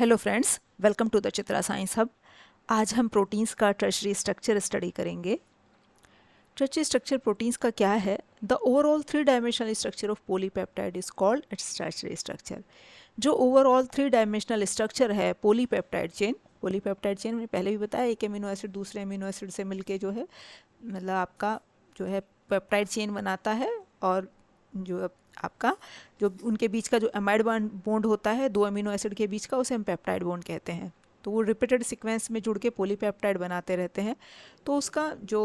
Hello friends, welcome to the Chitra science hub. आज हम proteins का टर्शरी स्ट्रक्चर स्टडी करेंगे। टर्शरी स्ट्रक्चर प्रोटीन्स का क्या है? The overall three dimensional structure of polypeptide is called its tertiary structure. जो overall three dimensional structure है polypeptide chain में पहले भी बताया, एक अमीनो एसिड दूसरे अमीनो एसिड से मिलके जो है मतलब आपका जो है पेप्टाइड चेन बनाता है, और जो आपका जो उनके बीच का जो अमाइड बॉन्ड होता है दो अमीनो एसिड के बीच का, उसे हम पेप्टाइड बॉन्ड कहते हैं। तो वो रिपीटेड सीक्वेंस में जुड़ के पॉलीपेप्टाइड बनाते रहते हैं। तो उसका जो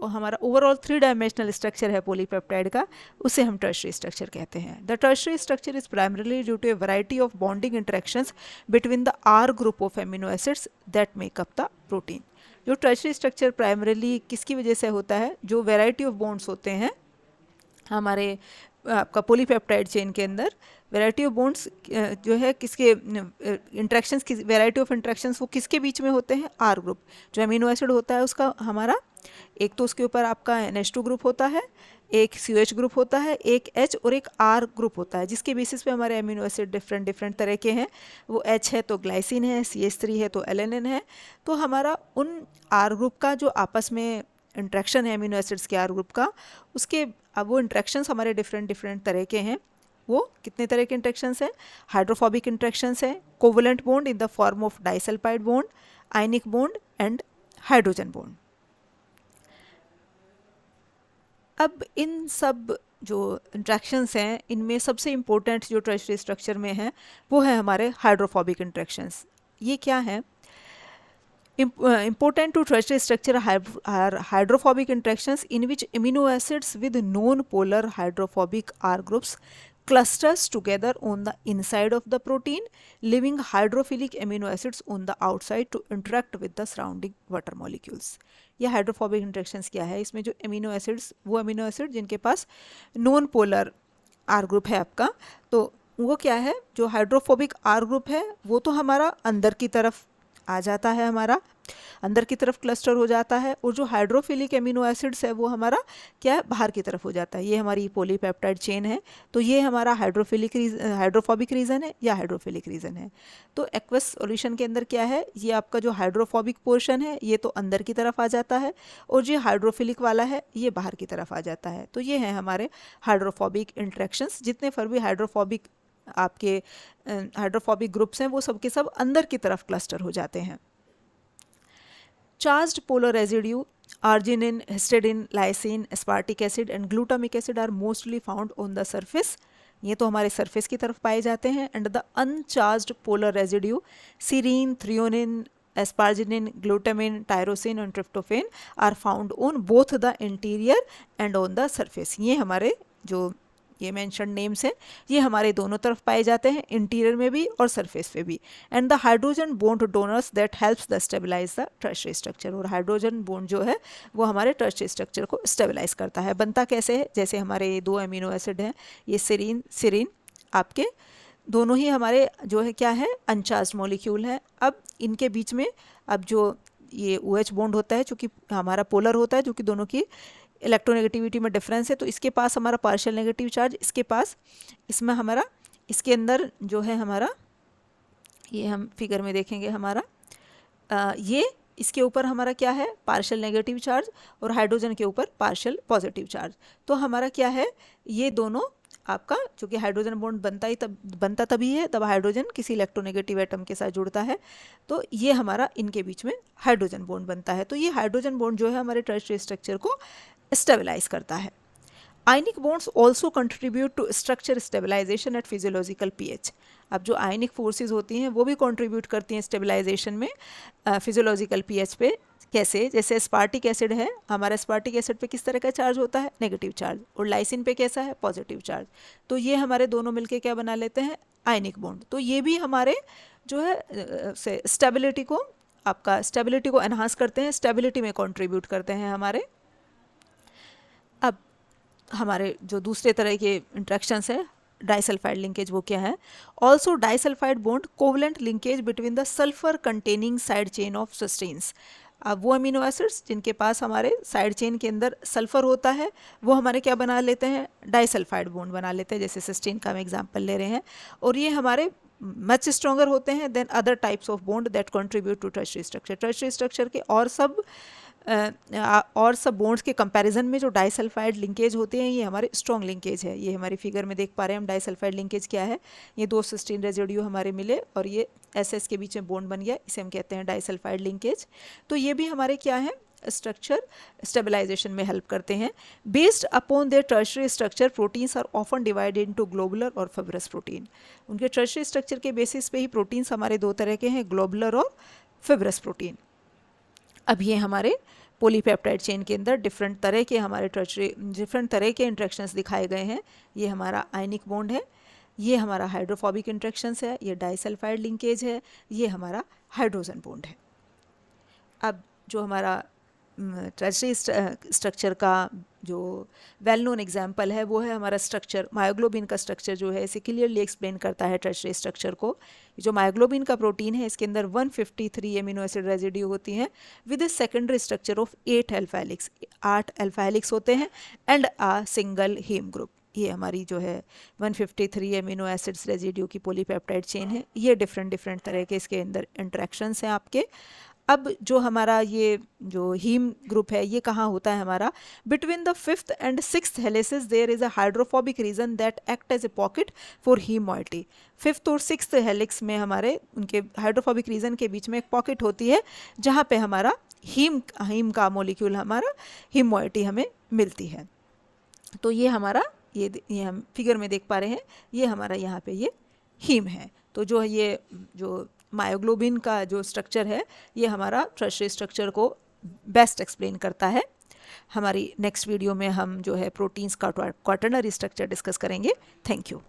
हमारा ओवरऑल थ्री डायमेंशनल स्ट्रक्चर है पॉलीपेप्टाइड का, उसे हम टर्शरी स्ट्रक्चर कहते हैं। The tertiary structure is primarily due to a variety of bonding interactions between the R group of amino acids that make up the protein. जो tertiary structure primarily किसकी वजह से होता है? जो वैरायटी ऑफ बॉन्ड्स होते हैं हमारे आपका पॉलीपेप्टाइड चेन के अंदर, वैरायटी ऑफ बॉन्ड्स जो है किसके इंट्रैक्शंस की वैरायटी ऑफ इंट्रैक्शंस वो किसके बीच में होते हैं? R group. जो अमीनो एसिड होता है उसका हमारा एक तो उसके ऊपर आपका NH2 ग्रुप होता है, एक COH ग्रुप होता है, एक H और एक R ग्रुप होता है, जिसके बेसिस पे हमारे अमीनो एसिड डिफरेंट तरह के हैं। वो H है तो ग्लाइसिन है, CH3 है तो एलेनिन है। तो हमारा उन R ग्रुप का जो आपस में इंट्रैक्शन है अमीनो एसिड्स के R ग्रुप का, उसके अब वो इंट्रैक्शंस हमारे डिफरेंट तरह के हैं। वो कितने तरह के इंट्रैक्शंस हैं? हाइड्रोफोबिक इंट्रैक्शंस हैं, covalent bond in the form of disulphide bond, ionic bond and hydrogen bond. अब इन सब जो इंट्रैक्शंस हैं इनमें सबसे इम्पोर्टेंट जो टर्शरी स्ट्रक्चर में है वो है हमारे हाइड्रोफोबिक इंट्रैक्शंस। ये क्या है? Important to tertiary structure are hydrophobic interactions in which amino acids with non-polar hydrophobic R groups clusters together on the inside of the protein, leaving hydrophilic amino acids on the outside to interact with the surrounding water molecules. ये hydrophobic interactions क्या है? इसमें जो amino acids, वो amino acid जिनके पास non polar are group है आपका, तो वो क्या है? जो हाइड्रोफोबिक आर ग्रुप है वो तो हमारा अंदर की तरफ आ जाता है, हमारा अंदर की तरफ क्लस्टर हो जाता है, और जो हाइड्रोफिलिक एमिनो एसिड्स है वो हमारा क्या है? बाहर की तरफ हो जाता है। ये हमारी पॉलीपेप्टाइड चेन है। तो ये हमारा हाइड्रोफोबिक रीजन है या हाइड्रोफिलिक रीजन है। तो एक्वस सॉल्यूशन के अंदर क्या है? ये आपका जो हाइड्रोफोबिक पोर्शन है ये तो अंदर की तरफ आ जाता है, और जो हाइड्रोफिलिक वाला है ये बाहर की तरफ आ जाता है। तो ये है हमारे हाइड्रोफोबिक इंट्रैक्शंस। जितने पर भी हाइड्रोफोबिक आपके हाइड्रोफोबिक ग्रुप्स हैं वो सब के सब अंदर की तरफ क्लस्टर हो जाते हैं। Charged polar residue, arginine, histidine, lysine, aspartic acid and glutamic acid are mostly found on the surface. ये तो हमारे सरफेस की तरफ पाए जाते हैं। And the uncharged polar residue serine, threonine, asparagine, glutamine, tyrosine and tryptophan are found on both the interior and on the surface. ये हमारे जो ये मेंशन नेम्स हैं ये हमारे दोनों तरफ पाए जाते हैं, इंटीरियर में भी और सरफेस पे भी। And the hydrogen bond donors that helps the stabilise the tertiary structure. और हाइड्रोजन बॉन्ड जो है वो हमारे टर्शरी स्ट्रक्चर को स्टेबलाइज करता है। बनता कैसे है? जैसे हमारे ये दो अमीनो एसिड हैं, ये सिरीन आपके दोनों ही हमारे जो है क्या है? अनचार्ज्ड मॉलिक्यूल है। अब इनके बीच में अब जो ये OH बॉन्ड होता है, चूँकि हमारा पोलर होता है, जो कि दोनों की इलेक्ट्रोनेगेटिविटी में डिफरेंस है, तो इसके पास हमारा पार्शियल नेगेटिव चार्ज, इसके पास, इसमें हमारा इसके अंदर जो है हमारा, ये हम फिगर में देखेंगे हमारा ये इसके ऊपर हमारा क्या है? पार्शियल नेगेटिव चार्ज, और हाइड्रोजन के ऊपर पार्शियल पॉजिटिव चार्ज। तो हमारा क्या है? ये दोनों आपका, चूँकि हाइड्रोजन बॉन्ड बनता तभी है तब हाइड्रोजन किसी इलेक्ट्रोनेगेटिव एटम के साथ जुड़ता है, तो ये हमारा इनके बीच में हाइड्रोजन बॉन्ड बनता है। तो ये हाइड्रोजन बॉन्ड जो है हमारे टर्शरी स्ट्रक्चर को स्टेबलाइज करता है। Ionic bonds also contribute to structure stabilisation at physiological pH। अब जो आयनिक फोर्सेस होती हैं वो भी कंट्रीब्यूट करती हैं स्टेबलाइजेशन में फिजियोलॉजिकल pH पे। कैसे? जैसे एस्पार्टिक एसिड है, हमारा एस्पार्टिक एसिड पे किस तरह का चार्ज होता है? Negative charge. और लाइसिन पे कैसा है? Positive charge. तो ये हमारे दोनों मिलके क्या बना लेते हैं? Ionic bond. तो ये भी हमारे जो है स्टेबिलिटी को एनहांस करते हैं, स्टेबिलिटी में कंट्रीब्यूट करते हैं हमारे। अब हमारे जो दूसरे तरह के इंट्रैक्शंस है डाइसल्फाइड लिंकेज, वो क्या है? Also disulphide bond covalent linkage between the sulphur containing side chain of cysteines. अब वो अमीनो एसिड्स जिनके पास हमारे साइड चेन के अंदर सल्फर होता है वो हमारे क्या बना लेते हैं? डाइसल्फाइड बॉन्ड बना लेते हैं। जैसे सिस्टीन का हम एग्जांपल ले रहे हैं। और ये हमारे मच स्ट्रॉन्गर होते हैं than other types of bond that contribute to tertiary structure. Tertiary structure के और सब बॉन्ड्स के कंपैरिजन में जो डाइसल्फाइड लिंकेज होते हैं ये हमारे स्ट्रॉन्ग लिंकेज है। ये हमारी फिगर में देख पा रहे हैं हम डाइसल्फाइड लिंकेज क्या है। ये 2 सिस्टीन रेजिड्यू हमारे मिले और ये एस के बीच में बॉन्ड बन गया, इसे हम कहते हैं डाइसल्फाइड लिंकेज। तो ये भी हमारे क्या है, स्ट्रक्चर स्टेबलाइजेशन में हेल्प करते हैं। Based upon their tertiary structure proteins are often divided into globular और फिब्रस प्रोटीन। उनके टर्शियरी स्ट्रक्चर के बेसिस पे ही प्रोटीन्स हमारे 2 तरह के हैं, ग्लोबुलर और फिब्रस प्रोटीन। अब ये हमारे पॉलीपेप्टाइड चेन के अंदर डिफरेंट तरह के इंट्रैक्शंस दिखाए गए हैं। ये हमारा आयनिक बॉन्ड है, ये हमारा हाइड्रोफोबिक इंट्रैक्शंस है, ये डाइसल्फाइड लिंकेज है, ये हमारा हाइड्रोजन बॉन्ड है। अब जो हमारा टर्शियरी स्ट्रक्चर का जो वेल नोन एग्जाम्पल है वो है हमारा स्ट्रक्चर, मायोग्लोबिन का स्ट्रक्चर जो है इसे क्लियरली एक्सप्लेन करता है टर्शियरी स्ट्रक्चर को। जो मायोग्लोबिन का प्रोटीन है इसके अंदर 153 एमिनो एसिड रेजिड्यू होती हैं with a secondary structure of 8 alpha helix, 8 alpha helix होते हैं and a single heme group. ये हमारी जो है 153 एमिनो एसिड्स रेजिड्यू की पॉलीपेप्टाइड चेन है। ये डिफरेंट तरह के इसके अंदर इंट्रैक्शंस हैं आपके। अब जो हमारा ये जो हीम ग्रुप है ये कहाँ होता है हमारा, between the 5th and 6th helices there is a hydrophobic region that act as a pocket for heme moiety. 5th और 6th हेलिक्स में हमारे उनके हाइड्रोफोबिक रीजन के बीच में एक पॉकेट होती है जहाँ पे हमारा हीम का मॉलिक्यूल हमारा हीम मॉइटी हमें मिलती है। तो ये हमारा ये हम फिगर में देख पा रहे हैं, ये हमारा यहाँ पे ये हीम है। तो जो ये जो मायोग्लोबिन का जो स्ट्रक्चर है ये हमारा टर्शियरी स्ट्रक्चर को बेस्ट एक्सप्लेन करता है। हमारी नेक्स्ट वीडियो में हम जो है प्रोटीन्स का क्वाटरनरी स्ट्रक्चर डिस्कस करेंगे। Thank you.